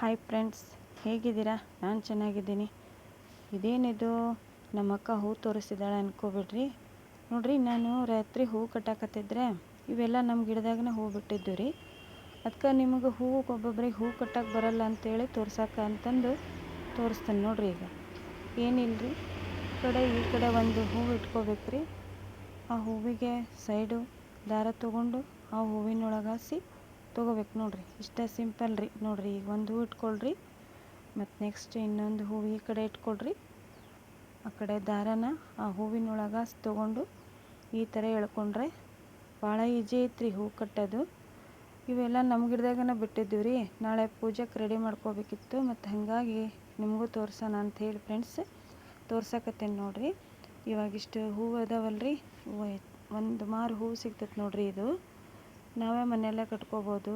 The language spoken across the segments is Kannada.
ಹಾಯ್ ಫ್ರೆಂಡ್ಸ್, ಹೇಗಿದ್ದೀರಾ? ನಾನು ಚೆನ್ನಾಗಿದ್ದೀನಿ. ಇದೇನಿದು ನಮ್ಮ ಅಕ್ಕ ಹೂ ತೋರಿಸಿದ್ದಾಳೆ ಅನ್ಕೋಬಿಡ್ರಿ. ನೋಡ್ರಿ, ನಾನು ರಾತ್ರಿ ಹೂ ಕಟ್ಟಾಕತ್ತಿದ್ರೆ ಇವೆಲ್ಲ ನಮ್ಮ ಗಿಡದಾಗನ ಹೂ ಬಿಟ್ಟಿದ್ದು ರೀ. ಅದಕ್ಕೆ ನಿಮಗೆ ಹೂ ಒಬ್ಬೊಬ್ರಿಗೆ ಹೂ ಕಟ್ಟಕ್ಕೆ ಬರಲ್ಲ ಅಂತೇಳಿ ತೋರ್ಸಕ್ಕೆ ಅಂತಂದು ತೋರಿಸ್ತೇನೆ. ನೋಡ್ರಿ, ಈಗ ಏನಿಲ್ಲರಿ, ಈ ಕಡೆ ಒಂದು ಹೂ ಇಟ್ಕೋಬೇಕ್ರಿ. ಆ ಹೂವಿಗೆ ಸೈಡು ದಾರ ತೊಗೊಂಡು ಆ ಹೂವಿನೊಳಗಾಸಿ ತೊಗೋಬೇಕು. ನೋಡ್ರಿ, ಇಷ್ಟ ಸಿಂಪಲ್ ರೀ. ನೋಡ್ರಿ, ಈಗ ಒಂದು ಹೂ ಇಟ್ಕೊಳ್ರಿ, ಮತ್ತು ನೆಕ್ಸ್ಟ್ ಇನ್ನೊಂದು ಹೂವು ಈ ಕಡೆ ಇಟ್ಕೊಳ್ರಿ. ಆ ಕಡೆ ದಾರನ ಆ ಹೂವಿನೊಳಗೆ ತೊಗೊಂಡು ಈ ಥರ ಎಳ್ಕೊಂಡ್ರೆ ಭಾಳ ಈಜಿ ಐತ್ರಿ ಹೂ ಕಟ್ಟೋದು. ಇವೆಲ್ಲ ನಮ್ಮ ಗಿಡದಾಗನ ಬಿಟ್ಟಿದ್ದೀವಿ ರೀ. ನಾಳೆ ಪೂಜೆಗೆ ರೆಡಿ ಮಾಡ್ಕೋಬೇಕಿತ್ತು, ಮತ್ತು ಹಾಗಾಗಿ ನಿಮಗೂ ತೋರ್ಸೋಣ ಅಂತ ಹೇಳಿ ಫ್ರೆಂಡ್ಸ್ ತೋರ್ಸಕತ್ತೇನೆ. ನೋಡ್ರಿ, ಇವಾಗಿಷ್ಟು ಹೂವು ಅದಾವಲ್ರಿ, ಒಂದು ಮಾರು ಹೂವು ಸಿಗ್ತೈತೆ ನೋಡ್ರಿ. ಇದು ನಾವೇ ಮನೆಯಲ್ಲೇ ಕಟ್ಕೋಬೋದು.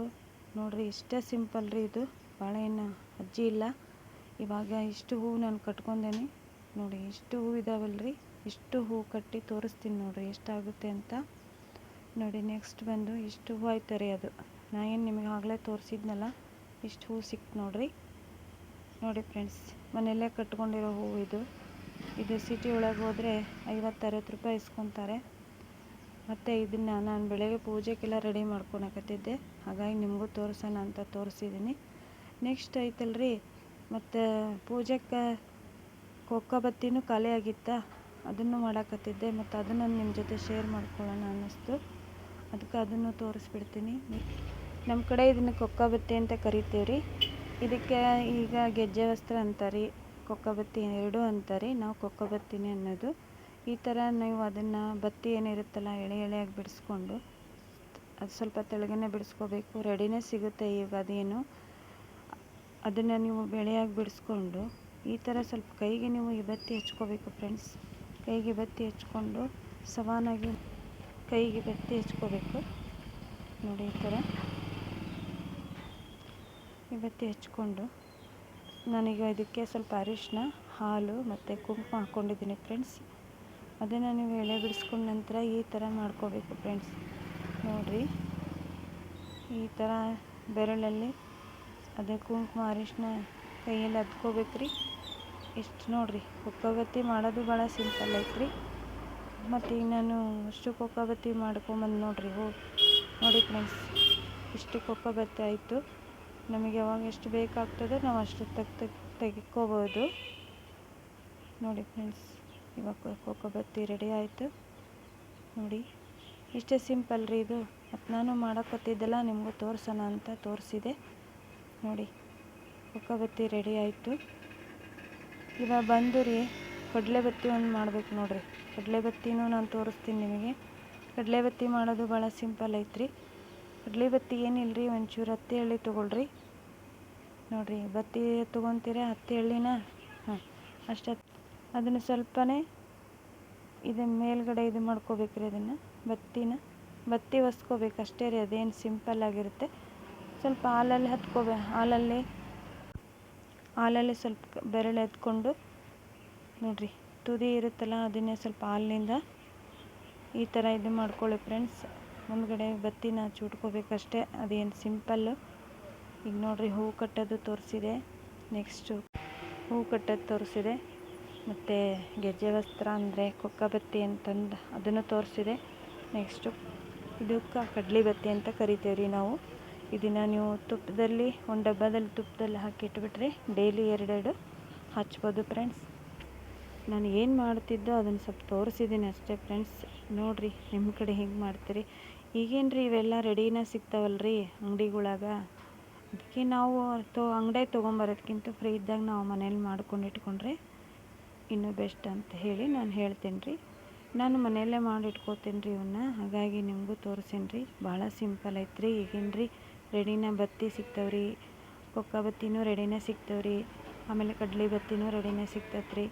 ನೋಡ್ರಿ, ಇಷ್ಟೇ ಸಿಂಪಲ್ ರೀ. ಇದು ಭಾಳ ಏನು ಅಜ್ಜಿ ಇಲ್ಲ. ಇವಾಗ ಇಷ್ಟು ಹೂವು ನಾನು ಕಟ್ಕೊಂಡೇನೆ. ನೋಡಿ, ಇಷ್ಟು ಹೂವು ಇದಾವಲ್ರಿ, ಇಷ್ಟು ಹೂವು ಕಟ್ಟಿ ತೋರಿಸ್ತೀನಿ ನೋಡ್ರಿ ಎಷ್ಟಾಗುತ್ತೆ ಅಂತ. ನೋಡಿ, ನೆಕ್ಸ್ಟ್ ಬಂದು ಇಷ್ಟು ಹೂವು ಆಯ್ತು ರೀ. ಅದು ನಾ ಏನು ನಿಮಗೆ ಆಗಲೇ ತೋರಿಸಿದ್ನಲ್ಲ, ಇಷ್ಟು ಹೂವು ಸಿಕ್ತು ನೋಡ್ರಿ. ನೋಡಿ ಫ್ರೆಂಡ್ಸ್, ಮನೆಯಲ್ಲೇ ಕಟ್ಕೊಂಡಿರೋ ಹೂವು ಇದು ಸಿಟಿ ಒಳಗೆ ಹೋದರೆ 50-60 ರೂಪಾಯಿ ಇಸ್ಕೊತಾರೆ. ಮತ್ತು ಇದನ್ನು ನಾನು ಬೆಳಗ್ಗೆ ಪೂಜೆಗೆಲ್ಲ ರೆಡಿ ಮಾಡ್ಕೊಳಕತ್ತಿದ್ದೆ, ಹಾಗಾಗಿ ನಿಮಗೂ ತೋರಿಸೋಣ ಅಂತ ತೋರಿಸಿದ್ದೀನಿ. ನೆಕ್ಸ್ಟ್ ಐತಲ್ರಿ, ಮತ್ತು ಪೂಜೆಗೆ ಕೊಕ್ಕಬತ್ತಿನೂ ಖಾಲಿ ಆಗಿತ್ತಾ, ಅದನ್ನು ಮಾಡಾಕತ್ತಿದ್ದೆ. ಮತ್ತು ಅದನ್ನು ನಿಮ್ಮ ಜೊತೆ ಶೇರ್ ಮಾಡ್ಕೊಳ್ಳೋಣ ಅನ್ನಿಸ್ತು, ಅದಕ್ಕೆ ಅದನ್ನು ತೋರಿಸ್ಬಿಡ್ತೀನಿ. ನಮ್ಮ ಕಡೆ ಇದನ್ನು ಕೊಕ್ಕಬತ್ತಿ ಅಂತ ಕರಿತೀವಿ ರೀ. ಇದಕ್ಕೆ ಈಗ ಗೆಜ್ಜೆ ವಸ್ತ್ರ ಅಂತಾರೆ, ಕೊಕ್ಕಬತ್ತಿ ಎರಡೂ ಅಂತಾರೆ. ನಾವು ಕೊಕ್ಕಬತ್ತಿನೇ ಅನ್ನೋದು. ಈ ಥರ ನೀವು ಅದನ್ನು ಬತ್ತಿ ಏನಿರುತ್ತಲ್ಲ ಎಳೆಯಾಗಿ ಬಿಡಿಸ್ಕೊಂಡು, ಅದು ಸ್ವಲ್ಪ ತೆಳಗನೆ ಬಿಡಿಸ್ಕೋಬೇಕು. ರೆಡಿನೇ ಸಿಗುತ್ತೆ ಈಗ ಅದೇನು. ಅದನ್ನು ನೀವು ಎಳೆಯಾಗಿ ಬಿಡಿಸ್ಕೊಂಡು ಈ ಥರ ಸ್ವಲ್ಪ ಕೈಗೆ ನೀವು ಈ ಬತ್ತಿ ಹಚ್ಕೋಬೇಕು ಫ್ರೆಂಡ್ಸ್. ಕೈಗೆ ಬತ್ತಿ ಹಚ್ಕೊಂಡು ಸಮಾನಾಗಿ ಕೈಗೆ ಬತ್ತಿ ಹಚ್ಕೋಬೇಕು. ನೋಡಿ, ಈ ಥರ ಈ ಬತ್ತಿ ಹಚ್ಕೊಂಡು ನಾನೀಗ ಇದಕ್ಕೆ ಸ್ವಲ್ಪ ಅರಿಶಿನ, ಹಾಲು ಮತ್ತು ಕುಂಕುಮ ಹಾಕ್ಕೊಂಡಿದ್ದೀನಿ ಫ್ರೆಂಡ್ಸ್. ಅದನ್ನು ನೀವು ಎಳೆ ಬಿಡಿಸ್ಕೊಂಡ ನಂತರ ಈ ಥರ ಮಾಡ್ಕೋಬೇಕು ಫ್ರೆಂಡ್ಸ್. ನೋಡಿರಿ, ಈ ಥರ ಬೆರಳಲ್ಲಿ ಅದೇ ಕುಂಕುಮ ಅರಿಶಿನ ಕೈಯಲ್ಲಿ ಅದ್ಕೋಬೇಕ್ರಿ. ಇಷ್ಟು ನೋಡಿರಿ, ಕೊಕ್ಕಬತ್ತಿ ಮಾಡೋದು ಭಾಳ ಸಿಂಪಲ್ ಐತ್ರಿ. ಮತ್ತು ಈಗ ನಾನು ಅಷ್ಟು ಕೊಕ್ಕಬತ್ತಿ ಮಾಡ್ಕೊಂಬಂದು ನೋಡಿರಿ. ನೋಡಿ ಫ್ರೆಂಡ್ಸ್, ಇಷ್ಟು ಕೊಕ್ಕಬತ್ತಿ ಆಯಿತು. ನಮಗೆ ಯಾವಾಗ ಎಷ್ಟು ಬೇಕಾಗ್ತದೆ ನಾವು ಅಷ್ಟು ತೆಗೆದುಕೋಬೋದು. ನೋಡಿ ಫ್ರೆಂಡ್ಸ್, ಇವಾಗ ಕೊಕ್ಕಬತ್ತಿ ರೆಡಿ ಆಯಿತು. ನೋಡಿ, ಇಷ್ಟೇ ಸಿಂಪಲ್ ರೀ ಇದು. ಮತ್ತು ನಾನು ಮಾಡೋಕತ್ತಿದ್ದೆಲ್ಲ ನಿಮಗೂ ತೋರಿಸೋಣ ಅಂತ ತೋರಿಸಿದೆ. ನೋಡಿ, ಕೊಕ್ಕಬತ್ತಿ ರೆಡಿ ಆಯಿತು. ಇವಾಗ ಬಂದು ರೀ, ಕಡಲೆಬತ್ತಿ ಒಂದು ಮಾಡಬೇಕು ನೋಡಿರಿ. ಕಡಲೆಬತ್ತಿನೂ ನಾನು ತೋರಿಸ್ತೀನಿ ನಿಮಗೆ. ಕಡಲೆಬತ್ತಿ ಮಾಡೋದು ಭಾಳ ಸಿಂಪಲ್ ಐತ್ರಿ. ಕಡಲೆಬತ್ತಿ ಏನಿಲ್ಲ ರೀ, ಒಂಚೂರು ಹತ್ತಿ ಎಳ್ಳಿ ತೊಗೊಳ್ರಿ. ನೋಡಿರಿ, ಬತ್ತಿ ತೊಗೊತೀರ, ಹತ್ತಿ ಎಳ್ಳಿನ ಅಷ್ಟು ಅದನ್ನು ಸ್ವಲ್ಪನೇ ಮೇಲ್ಗಡೆ ಇದು ಮಾಡ್ಕೋಬೇಕ್ರಿ. ಅದನ್ನು ಬತ್ತಿ ಒಸ್ಕೋಬೇಕು ಅಷ್ಟೇ ರೀ. ಅದೇನು ಸಿಂಪಲ್ ಆಗಿರುತ್ತೆ. ಸ್ವಲ್ಪ ಹಾಲಲ್ಲಿ ಸ್ವಲ್ಪ ಬೆರಳು ಎತ್ಕೊಂಡು ನೋಡಿರಿ, ತುದಿ ಇರುತ್ತಲ್ಲ ಅದನ್ನೇ ಸ್ವಲ್ಪ ಹಾಲಿನಿಂದ ಈ ಥರ ಇದು ಮಾಡ್ಕೊಳ್ಳಿ ಫ್ರೆಂಡ್ಸ್. ಮುಂದ್ಗಡೆ ಬತ್ತಿನ ಚುಟ್ಕೋಬೇಕಷ್ಟೇ, ಅದೇನು ಸಿಂಪಲ್ಲು. ಈಗ ನೋಡಿರಿ, ಹೂ ಕಟ್ಟೋದು ತೋರಿಸಿದೆ, ನೆಕ್ಸ್ಟು ಹೂ ಕಟ್ಟೋದು ತೋರಿಸಿದೆ, ಮತ್ತು ಗೆಜ್ಜೆ ವಸ್ತ್ರ ಅಂದರೆ ಕೊಕ್ಕಬತ್ತಿ ಅಂತಂದು ಅದನ್ನು ತೋರಿಸಿದೆ. ನೆಕ್ಸ್ಟು ಇದಕ್ಕೆ ಕಡ್ಲೆಬತ್ತಿ ಅಂತ ಕರಿತೇವೆ ರೀ ನಾವು. ಇದನ್ನು ನೀವು ತುಪ್ಪದಲ್ಲಿ ಒಂದು ಡಬ್ಬದಲ್ಲಿ ತುಪ್ಪದಲ್ಲಿ ಹಾಕಿಟ್ಬಿಟ್ರೆ ಡೈಲಿ 2 ಹಚ್ಬೋದು ಫ್ರೆಂಡ್ಸ್. ನಾನು ಏನು ಮಾಡ್ತಿದ್ದೋ ಅದನ್ನು ಸ್ವಲ್ಪ ತೋರಿಸಿದ್ದೀನಿ ಅಷ್ಟೇ ಫ್ರೆಂಡ್ಸ್. ನೋಡಿರಿ, ನಿಮ್ಮ ಕಡೆ ಹೆಂಗೆ ಮಾಡ್ತೀರಿ. ಈಗೇನು ರೀ, ಇವೆಲ್ಲ ರೆಡಿನ ಸಿಗ್ತಾವಲ್ರಿ ಅಂಗಡಿಗಳಾಗ. ಅದಕ್ಕೆ ನಾವು ಅಂಗಡಿಯಾಗ ತೊಗೊಂಬರೋದಕ್ಕಿಂತ ಫ್ರೀ ಇದ್ದಾಗ ನಾವು ಮನೇಲಿ ಮಾಡ್ಕೊಂಡು ಇಟ್ಕೊಂಡ್ರೆ ಇನ್ನೂ ಬೆಸ್ಟ್ ಅಂತ ಹೇಳಿ ನಾನು ಹೇಳ್ತೀನಿ ರೀ. ನಾನು ಮನೆಯಲ್ಲೇ ಮಾಡಿ ಇಟ್ಕೋತೀನಿ ರೀ ಇವನ್ನ, ಹಾಗಾಗಿ ನಿಮಗೂ ತೋರಿಸೀನಿ ರೀ. ಭಾಳ ಸಿಂಪಲ್ ಐತ್ರಿ. ಈಗೇನು ರೀ, ರೆಡಿನ ಬತ್ತಿ ಸಿಗ್ತಾವ್ರಿ, ಕೊಕ್ಕಬತ್ತಿನೂ ರೆಡಿನೇ ಸಿಗ್ತಾವ್ರಿ, ಆಮೇಲೆ ಕಡ್ಲೆ ಬತ್ತಿನೂ ರೆಡಿನೇ ಸಿಗ್ತೈತೆ ರೀ.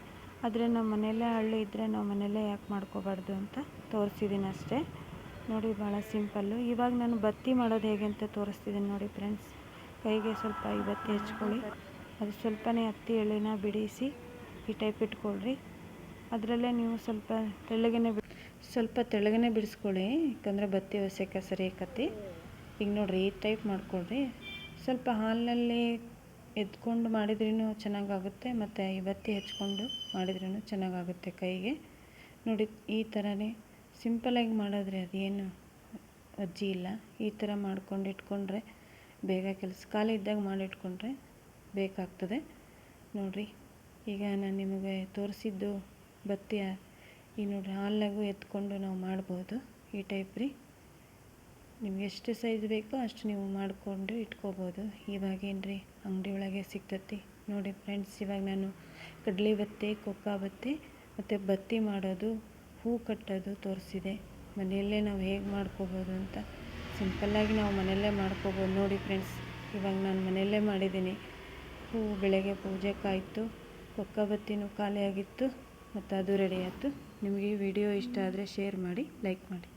ಆದರೆ ನಮ್ಮ ಮನೆಯಲ್ಲೇ ಹಳ್ಳಿ ಇದ್ದರೆ ನಾವು ಮನೆಯಲ್ಲೇ ಯಾಕೆ ಮಾಡ್ಕೋಬಾರ್ದು ಅಂತ ತೋರಿಸಿದ್ದೀನಿ ಅಷ್ಟೇ. ನೋಡಿ, ಭಾಳ ಸಿಂಪಲ್ಲು. ಇವಾಗ ನಾನು ಬತ್ತಿ ಮಾಡೋದು ಹೇಗೆ ಅಂತ ತೋರಿಸ್ತಿದ್ದೀನಿ ನೋಡಿ ಫ್ರೆಂಡ್ಸ್. ಕೈಗೆ ಸ್ವಲ್ಪ ಈ ಬತ್ತಿ ಹಚ್ಕೊಳ್ಳಿ, ಅದು ಸ್ವಲ್ಪನೇ ಹತ್ತಿ ಎಳೆನ ಬಿಡಿಸಿ ಈ ಟೈಪ್ ಇಟ್ಕೊಳ್ರಿ. ಅದರಲ್ಲೇ ನೀವು ಸ್ವಲ್ಪ ತೆಳ್ಳಗನೆ ಬಿಡಿಸ್ಕೊಳ್ಳಿ, ಯಾಕಂದರೆ ಬತ್ತಿ ಒಸೆಕ ಸರಿ ಆಕತಿ. ಈಗ ನೋಡಿರಿ, ಈ ಟೈಪ್ ಮಾಡ್ಕೊಳ್ರಿ. ಸ್ವಲ್ಪ ಹಾಲಿನಲ್ಲಿ ಎತ್ಕೊಂಡು ಮಾಡಿದ್ರೂ ಚೆನ್ನಾಗಾಗುತ್ತೆ, ಮತ್ತು ಈ ಬತ್ತಿ ಹಚ್ಕೊಂಡು ಮಾಡಿದ್ರೂ ಚೆನ್ನಾಗಾಗುತ್ತೆ ಕೈಗೆ. ನೋಡಿ ಈ ಥರನೇ ಸಿಂಪಲಾಗಿ ಮಾಡಿದ್ರೆ ಅದೇನು ಅಜ್ಜಿ ಇಲ್ಲ. ಈ ಥರ ಮಾಡ್ಕೊಂಡು ಇಟ್ಕೊಂಡ್ರೆ ಬೇಗ ಕೆಲಸ ಖಾಲಿ ಇದ್ದಾಗ ಮಾಡಿಟ್ಕೊಂಡ್ರೆ ಬೇಕಾಗ್ತದೆ. ನೋಡಿರಿ ಈಗ ನಾನು ನಿಮಗೆ ತೋರಿಸಿದ್ದು ಬತ್ತಿ ಈಗ ನೋಡಿರಿ ಹಾಲ್ನಾಗೂ ಎತ್ಕೊಂಡು ನಾವು ಮಾಡ್ಬೋದು. ಈ ಟೈಪ್ ರೀ, ನಿಮ್ಗೆ ಎಷ್ಟು ಸೈಜ್ ಬೇಕೋ ಅಷ್ಟು ನೀವು ಮಾಡಿಕೊಂಡು ಇಟ್ಕೋಬೋದು. ಇವಾಗೇನು ರೀ ಅಂಗಡಿ ಒಳಗೆ ಸಿಗ್ತತಿ ನೋಡಿ ಫ್ರೆಂಡ್ಸ್. ಇವಾಗ ನಾನು ಕಡಲೆ ಬತ್ತಿ, ಕೊಕ್ಕ ಬತ್ತಿ ಮತ್ತು ಬತ್ತಿ ಮಾಡೋದು, ಹೂ ಕಟ್ಟೋದು ತೋರಿಸಿದೆ. ಮನೆಯಲ್ಲೇ ನಾವು ಹೇಗೆ ಮಾಡ್ಕೋಬೋದು ಅಂತ ಸಿಂಪಲ್ಲಾಗಿ ನಾವು ಮನೆಯಲ್ಲೇ ಮಾಡ್ಕೋಬೋದು. ನೋಡಿ ಫ್ರೆಂಡ್ಸ್, ಇವಾಗ ನಾನು ಮನೆಯಲ್ಲೇ ಮಾಡಿದ್ದೀನಿ. ಹೂ ಬೆಳಗ್ಗೆ ಪೂಜೆಗಾಯಿತು, ಕೊಕ್ಕ ಬತ್ತಿನೂ ಖಾಲಿಯಾಗಿತ್ತು ಮತ್ತು ಅದು ರೆಡಿ ಆಯಿತು. ನಿಮಗೆ ಈ ವಿಡಿಯೋ ಇಷ್ಟ ಆದರೆ ಶೇರ್ ಮಾಡಿ, ಲೈಕ್ ಮಾಡಿ.